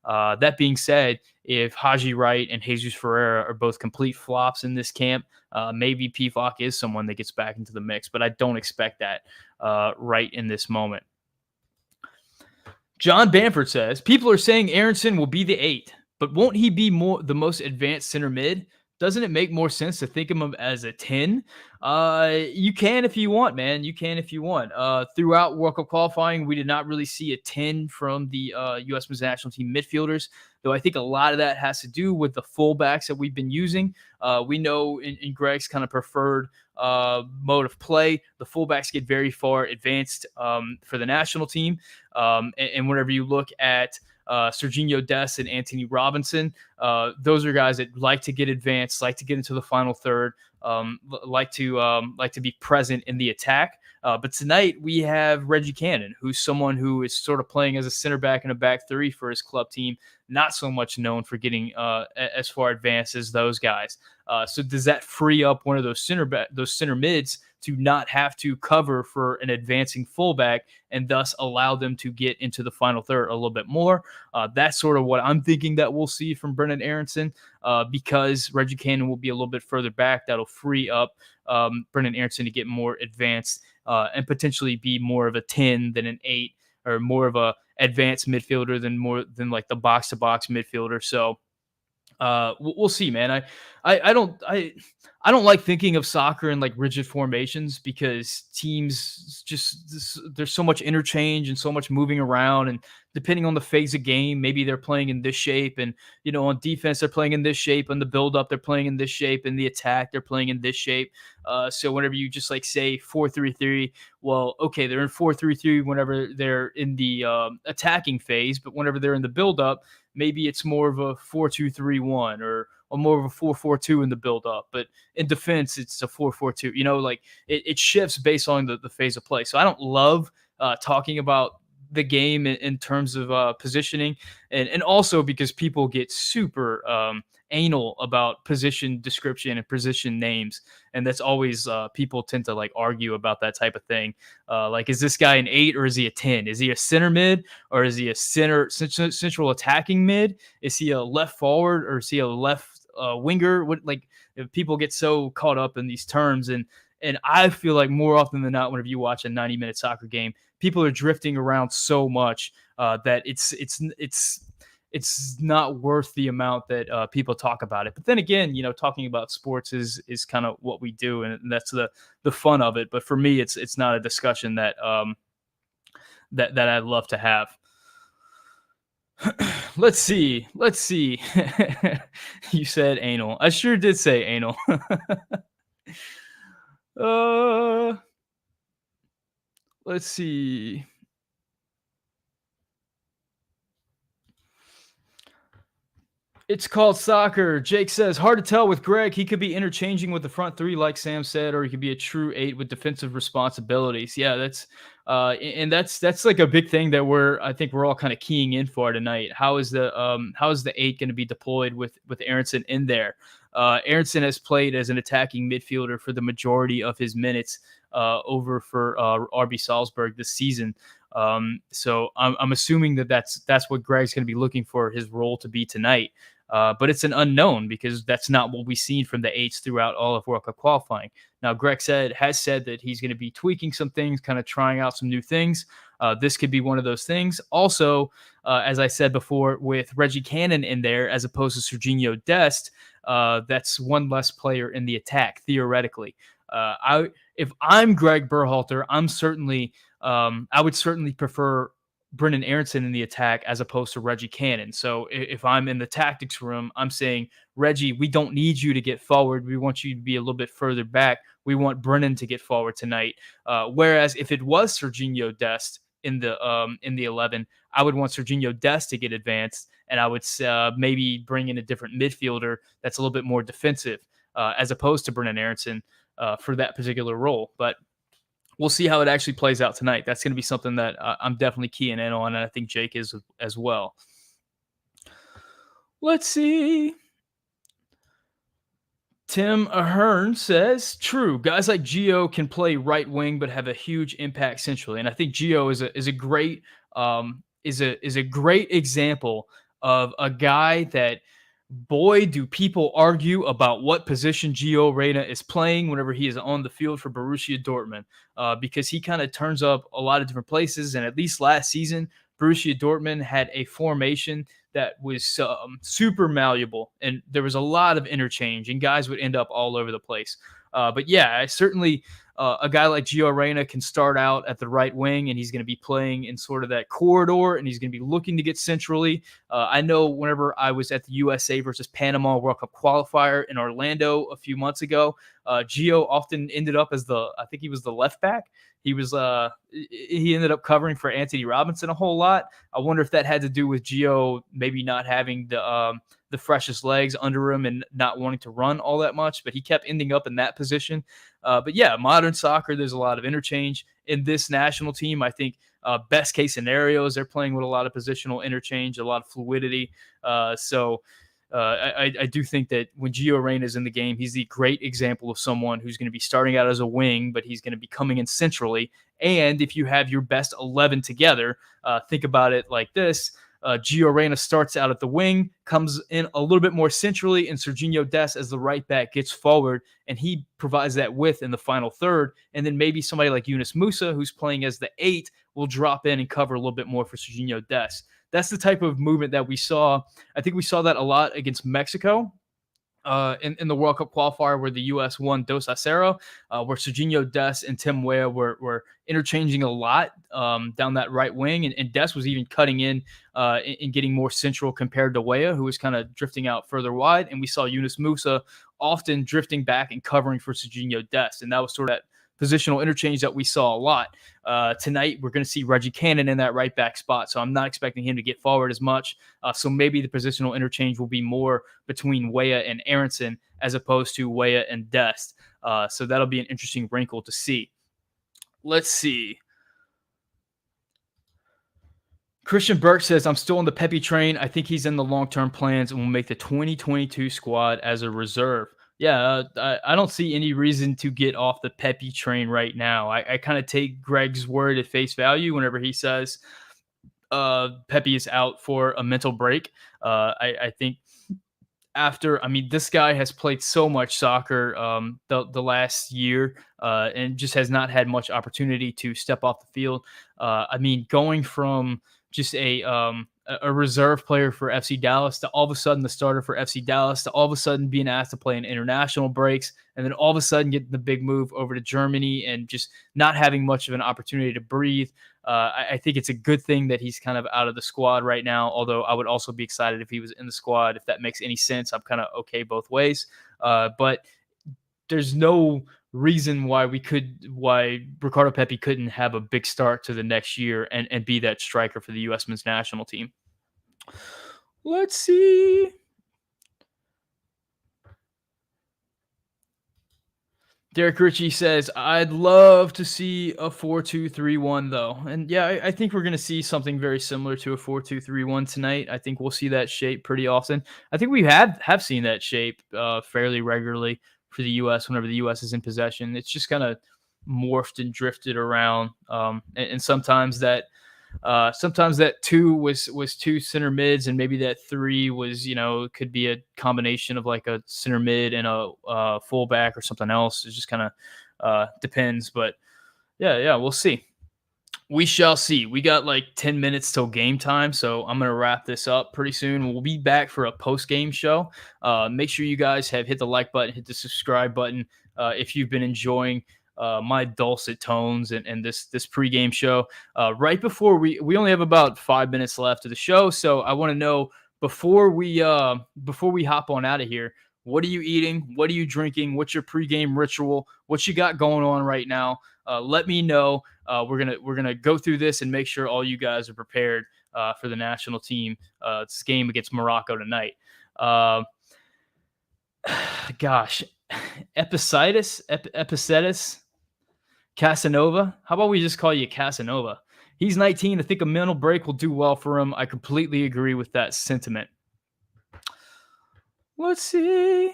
That being said, if Haji Wright and Jesus Ferreira are both complete flops in this camp, maybe PFOC is someone that gets back into the mix, but I don't expect that right in this moment. John Bamford says, people are saying Aronson will be the 8, but won't he be the most advanced center mid? Doesn't it make more sense to think of him as a 10? You can if you want, man. You can if you want. Throughout World Cup qualifying, we did not really see a 10 from the U.S. men's national team midfielders, though I think a lot of that has to do with the fullbacks that we've been using. We know in Greg's kind of preferred mode of play, the fullbacks get very far advanced for the national team. And whenever you look at Serginho Dest and Anthony Robinson, those are guys that like to get advanced, like to get into the final third, like to be present in the attack. But tonight we have Reggie Cannon, who's someone who is sort of playing as a center back and a back three for his club team, not so much known for getting as far advanced as those guys. So does that free up one of those center mids to not have to cover for an advancing fullback and thus allow them to get into the final third a little bit more? That's sort of what I'm thinking that we'll see from Brendan Aronson, because Reggie Cannon will be a little bit further back. That'll free up Brendan Aronson to get more advanced and potentially be more of a 10 than an 8, or more of a advanced midfielder than like the box-to-box midfielder. So We'll see, man. I don't like thinking of soccer in like rigid formations because teams there's so much interchange and so much moving around, and depending on the phase of game, maybe they're playing in this shape, and on defense they're playing in this shape, on the build up they're playing in this shape, in the attack they're playing in this shape. So whenever you just like say 4-3-3, well, okay, they're in 4-3-3 whenever they're in the attacking phase, but whenever they're in the build up, maybe it's more of a 4-2-3-1 or more of a 4-4-2 in the build up. But in defense, it's a 4-4-2. Like it shifts based on the phase of play. So I don't love talking about the game in terms of positioning, and also because people get super anal about position description and position names, and that's always people tend to like argue about that type of thing. Like, is this guy an 8 or is he a 10? Is he a center mid or is he a central attacking mid? Is he a left forward or is he a left winger? What, like, if people get so caught up in these terms, and I feel like more often than not, whenever you watch a 90-minute soccer game, people are drifting around so much that it's not worth the amount that people talk about it. But then again, talking about sports is kind of what we do, and that's the fun of it. But for me, it's not a discussion that that I'd love to have. Let's see. You said anal. I sure did say anal. uh, let's see. It's called soccer. Jake says, hard to tell with Greg. He could be interchanging with the front three, like Sam said, or he could be a true 8 with defensive responsibilities. Yeah, and that's like a big thing that I think we're all kind of keying in for tonight. How is the 8 going to be deployed with Aronson in there? Aronson has played as an attacking midfielder for the majority of his minutes over for RB Salzburg this season. So I'm assuming that's what Greg's going to be looking for his role to be tonight. But it's an unknown because that's not what we've seen from the 8s throughout all of World Cup qualifying. Now, Greg has said that he's going to be tweaking some things, kind of trying out some new things. This could be one of those things. Also, as I said before, with Reggie Cannon in there as opposed to Serginho Dest, that's one less player in the attack, theoretically. If I'm Greg Berhalter, I would certainly prefer Brendan Aronson in the attack as opposed to Reggie Cannon. So if I'm in the tactics room, I'm saying, Reggie, we don't need you to get forward. We want you to be a little bit further back. We want Brennan to get forward tonight. Whereas if it was Serginho Dest in the 11, I would want Serginho Dest to get advanced, and I would maybe bring in a different midfielder that's a little bit more defensive as opposed to Brendan Aronson for that particular role. But we'll see how it actually plays out tonight. That's going to be something that I'm definitely keying in on, and I think Jake is as well. Let's see. Tim Ahern says, true, guys like Gio can play right wing but have a huge impact centrally. And I think Gio is a great example of a guy that, boy, do people argue about what position Gio Reyna is playing whenever he is on the field for Borussia Dortmund, because he kind of turns up a lot of different places. And at least last season, Borussia Dortmund had a formation that was super malleable, and there was a lot of interchange, and guys would end up all over the place. But yeah, certainly a guy like Gio Reyna can start out at the right wing, and he's going to be playing in sort of that corridor, and he's going to be looking to get centrally. I know whenever I was at the USA versus Panama World Cup qualifier in Orlando a few months ago, Gio often ended up as I think he was the left back. He ended up covering for Anthony Robinson a whole lot. I wonder if that had to do with Gio maybe not having the freshest legs under him and not wanting to run all that much, but he kept ending up in that position. But yeah, modern soccer, there's a lot of interchange in this national team. I think best case scenarios, they're playing with a lot of positional interchange, a lot of fluidity. I do think that when Gio Reyna is in the game, he's the great example of someone who's going to be starting out as a wing, but he's going to be coming in centrally. And if you have your best 11 together, think about it like this. Gio Reyna starts out at the wing, comes in a little bit more centrally, and Serginho Dest as the right back gets forward, and he provides that width in the final third. And then maybe somebody like Yunus Musa, who's playing as the 8, will drop in and cover a little bit more for Serginho Dest. that's the type of movement that we saw. I think we saw that a lot against Mexico in the World Cup qualifier where the U.S. won 2-0, where Serginho Dest and Tim Weah were interchanging a lot down that right wing, and Dest was even cutting in getting more central compared to Weah, who was kind of drifting out further wide, and we saw Yunus Musa often drifting back and covering for Serginho Dest, and that was sort of that positional interchange that we saw a lot. Tonight, we're going to see Reggie Cannon in that right back spot, so I'm not expecting him to get forward as much. So maybe the positional interchange will be more between Weah and Aronson as opposed to Weah and Dest. So that'll be an interesting wrinkle to see. Let's see. Christian Burke says, I'm still on the Pepe train. I think he's in the long-term plans and will make the 2022 squad as a reserve. Yeah, I don't see any reason to get off the Pepe train right now. I kind of take Greg's word at face value whenever he says Pepe is out for a mental break. I think this guy has played so much soccer the last year and just has not had much opportunity to step off the field. Going from just a reserve player for FC Dallas to all of a sudden the starter for FC Dallas to all of a sudden being asked to play in international breaks and then all of a sudden getting the big move over to Germany and just not having much of an opportunity to breathe. I think it's a good thing that he's kind of out of the squad right now, although I would also be excited if he was in the squad, if that makes any sense. I'm kind of okay both ways. But there's no reason why Ricardo Pepi couldn't have a big start to the next year and be that striker for the U.S. men's national team. Let's see. Derek Ritchie says, I'd love to see a 4-2-3-1 though. And yeah, I think we're going to see something very similar to a 4-2-3-1 tonight. I think we'll see that shape pretty often. I think we have seen that shape fairly regularly for the U.S. whenever the U.S. is in possession. It's just kind of morphed and drifted around. And sometimes that 2 was 2 center mids, and maybe that 3 was, could be a combination of like a center mid and a fullback or something else. It just kind of depends. But yeah, we'll see. We shall see. We got like 10 minutes till game time, so I'm going to wrap this up pretty soon. We'll be back for a post-game show. Make sure you guys have hit the like button, hit the subscribe button if you've been enjoying my dulcet tones and this pregame show. Right before we only have about 5 minutes left of the show, so I want to know before we hop on out of here, what are you eating? What are you drinking? What's your pregame ritual? What you got going on right now? Let me know. We're gonna go through this and make sure all you guys are prepared for the national team. This game against Morocco tonight. Gosh, Epicetus Casanova. How about we just call you Casanova? He's 19. I think a mental break will do well for him. I completely agree with that sentiment. Let's see.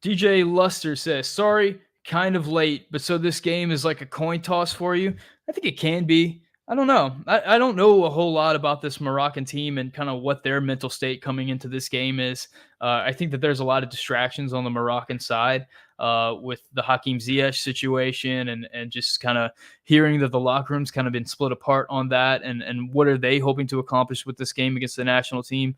DJ Luster says, sorry, kind of late, but so this game is like a coin toss for you? I think it can be. I don't know. I don't know a whole lot about this Moroccan team and kind of what their mental state coming into this game is. I think that there's a lot of distractions on the Moroccan side with the Hakim Ziyech situation and just kind of hearing that the locker room's kind of been split apart on that and what are they hoping to accomplish with this game against the national team.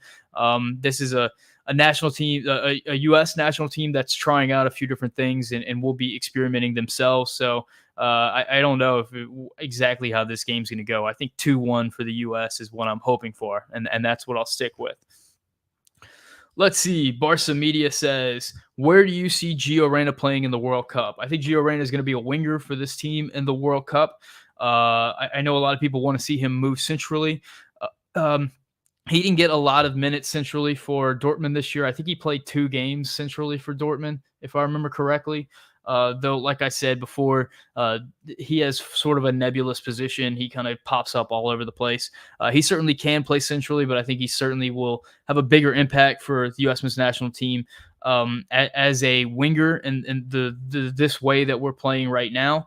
This is a national team, a U.S. national team that's trying out a few different things and will be experimenting themselves. So I don't know exactly how this game's going to go. I think 2-1 for the U.S. is what I'm hoping for, and that's what I'll stick with. Let's see. Barca Media says, where do you see Gio Reyna playing in the World Cup? I think Gio Reyna is going to be a winger for this team in the World Cup. I know a lot of people want to see him move centrally. He didn't get a lot of minutes centrally for Dortmund this year. I think he played 2 games centrally for Dortmund, if I remember correctly. Though, like I said before, he has sort of a nebulous position. He kind of pops up all over the place. He certainly can play centrally, but I think he certainly will have a bigger impact for the U.S. men's national team as a winger in this way that we're playing right now.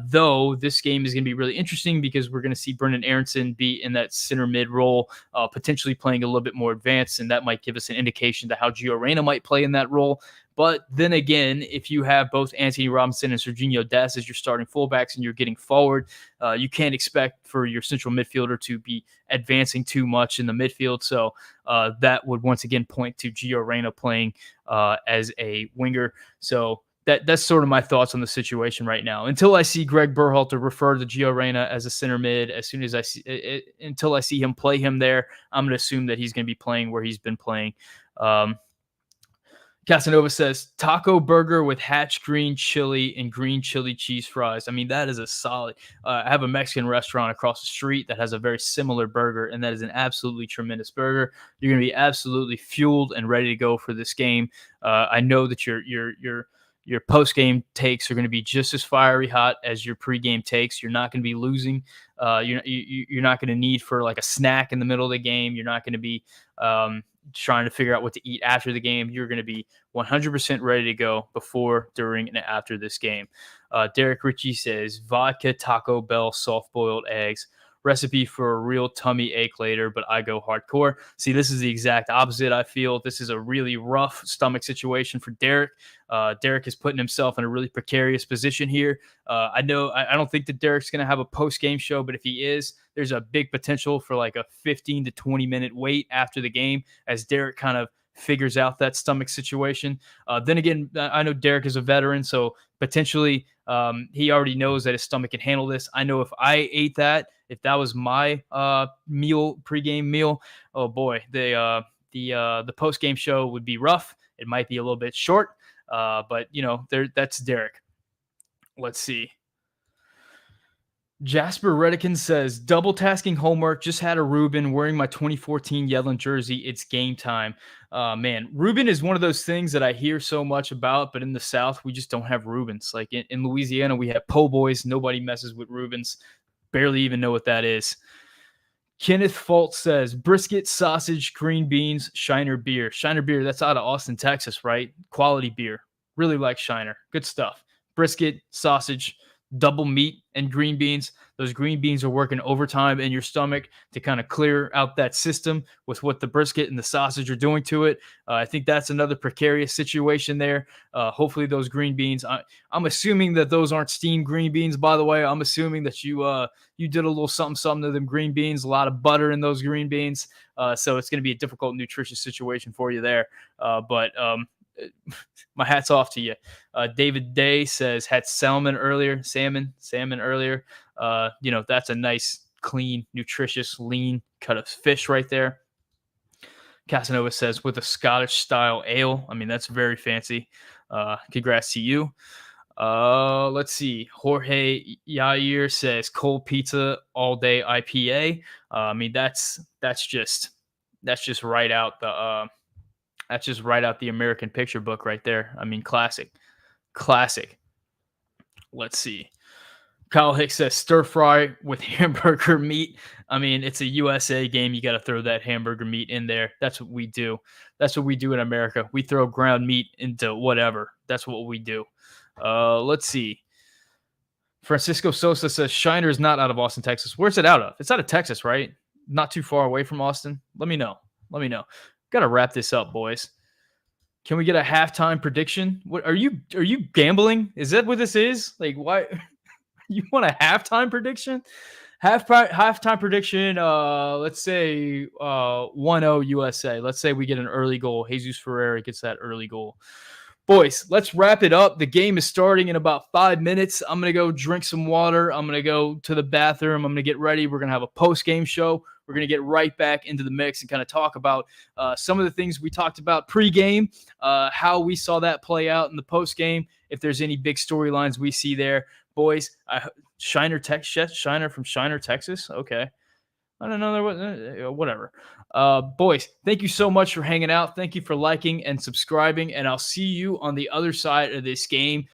Though this game is going to be really interesting because we're going to see Brendan Aronson be in that center mid role, potentially playing a little bit more advanced, and that might give us an indication to how Gio Reyna might play in that role. But then again, if you have both Anthony Robinson and Serginho Dest as your starting fullbacks and you're getting forward, you can't expect for your central midfielder to be advancing too much in the midfield. So that would once again point to Gio Reyna playing as a winger. So that's sort of my thoughts on the situation right now. Until I see Greg Berhalter refer to Gio Reyna as a center mid, as soon as I see until I see him play him there, I'm going to assume that he's going to be playing where he's been playing. Casanova says taco burger with hatch green chili and green chili cheese fries. I mean, that is a solid. I have a Mexican restaurant across the street that has a very similar burger, and that is an absolutely tremendous burger. You're going to be absolutely fueled and ready to go for this game. I know that your post-game takes are going to be just as fiery hot as your pre-game takes. You're not going to be losing. You're not going to need for like a snack in the middle of the game. You're not going to be trying to figure out what to eat after the game. You're going to be 100% ready to go before, during, and after this game. Derek Ritchie says, vodka, Taco Bell, soft-boiled eggs. Recipe for a real tummy ache later, but I go hardcore. See, this is the exact opposite, I feel. This is a really rough stomach situation for Derek. Derek is putting himself in a really precarious position here. I don't think that Derek's going to have a post-game show, but if he is, there's a big potential for like a 15 to 20-minute wait after the game as Derek kind of figures out that stomach situation. Then again, I know Derek is a veteran, so potentially he already knows that his stomach can handle this. I know if I ate that, if that was my pregame meal, oh boy, the post-game show would be rough. It might be a little bit short, but that's Derek. Let's see. Jasper Redican says, double tasking homework, just had a Ruben wearing my 2014 Yellen jersey. It's game time. Man, Ruben is one of those things that I hear so much about, but in the South, we just don't have Rubens. Like in Louisiana, we have po' boys. Nobody messes with Rubens. Barely even know what that is. Kenneth Fault says, brisket, sausage, green beans, Shiner beer. Shiner beer, that's out of Austin, Texas, right? Quality beer. Really like Shiner. Good stuff. Brisket, sausage, double meat, and green beans. Those green beans are working overtime in your stomach to kind of clear out that system with what the brisket and the sausage are doing to it. I think that's another precarious situation there. Hopefully those green beans, I'm assuming that those aren't steamed green beans, by the way. I'm assuming that you did a little something to them green beans, a lot of butter in those green beans. So it's going to be a difficult nutritious situation for you there. But my hat's off to you. David Day says had salmon earlier. That's a nice, clean, nutritious, lean cut of fish right there. Casanova says with a Scottish style ale. I mean, that's very fancy. Congrats to you. Let's see. Jorge Yair says cold pizza all day IPA. I mean, that's just right out the that's just right out the American picture book right there. I mean, classic. Let's see. Kyle Hicks says stir fry with hamburger meat. I mean, it's a USA game. You got to throw that hamburger meat in there. That's what we do. That's what we do in America. We throw ground meat into whatever. That's what we do. Let's see. Francisco Sosa says Shiner is not out of Austin, Texas. Where's it out of? It's out of Texas, right? Not too far away from Austin. Let me know. Got to wrap this up, boys. Can we get a halftime prediction? What are you gambling? Is that what this is? Like, why you want a halftime prediction? Halftime prediction, let's say 1-0 USA. Let's say we get an early goal. Jesus Ferreira gets that early goal. Boys, let's wrap it up. The game is starting in about 5 minutes. I'm going to go drink some water. I'm going to go to the bathroom. I'm going to get ready. We're going to have a post-game show. We're going to get right back into the mix and kind of talk about some of the things we talked about pre-game, how we saw that play out in the post-game, if there's any big storylines we see there. Boys, Shiner from Shiner, Texas. Okay. I don't know. Whatever. Boys, thank you so much for hanging out. Thank you for liking and subscribing, and I'll see you on the other side of this game.